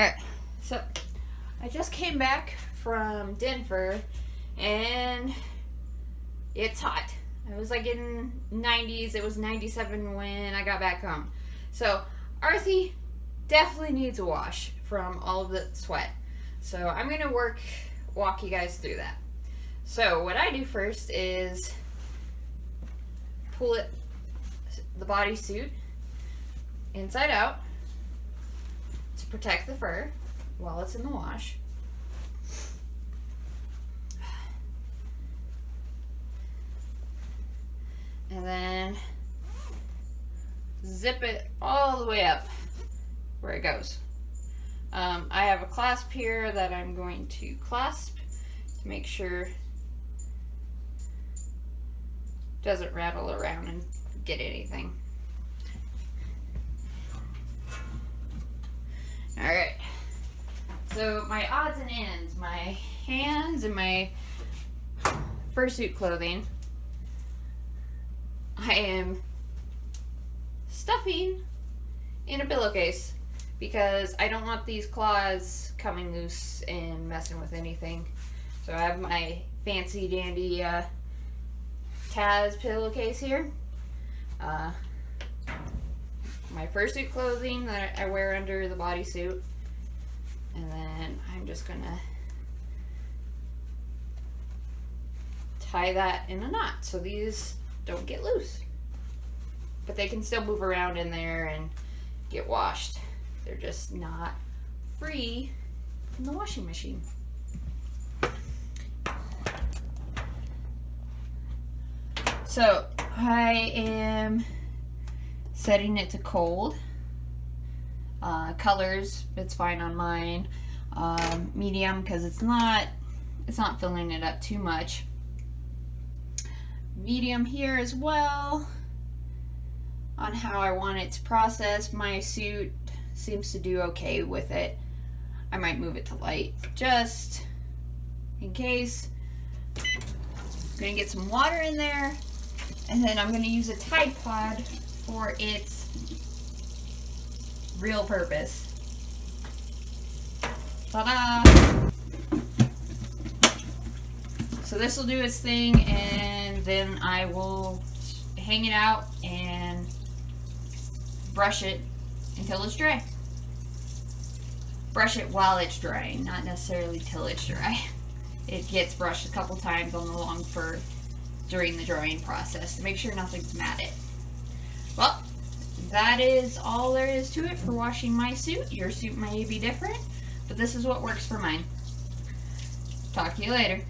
Alright, so I just came back from Denver and it's hot. It was like in 90s. It was 97 when I got back home. So Arthie definitely needs a wash from all of the sweat. So I'm going to walk you guys through that. So what I do first is pull the bodysuit inside out to protect the fur while it's in the wash. And then zip it all the way up where it goes. I have a clasp here that I'm going to clasp to make sure it doesn't rattle around and get anything. Alright, so my odds and ends, my hands and my fursuit clothing, I am stuffing in a pillowcase because I don't want these claws coming loose and messing with anything. So I have my fancy dandy Taz pillowcase here. My fursuit clothing that I wear under the bodysuit, and then I'm just gonna tie that in a knot so these don't get loose, but they can still move around in there and get washed. They're just not free in the washing machine. So I am setting it to cold. Colors, it's fine on mine. Medium, because it's not filling it up too much. Medium here as well on how I want it to process. My suit seems to do okay with it. I might move it to light just in case. I'm gonna get some water in there, and then I'm gonna use a Tide Pod for its real purpose. Ta-da! So this will do its thing, and then I will hang it out and brush it until it's dry. Brush it while it's drying, not necessarily till it's dry. It gets brushed a couple times on the long fur during the drying process to make sure nothing's matted. Well, that is all there is to it for washing my suit. Your suit may be different, but this is what works for mine. Talk to you later.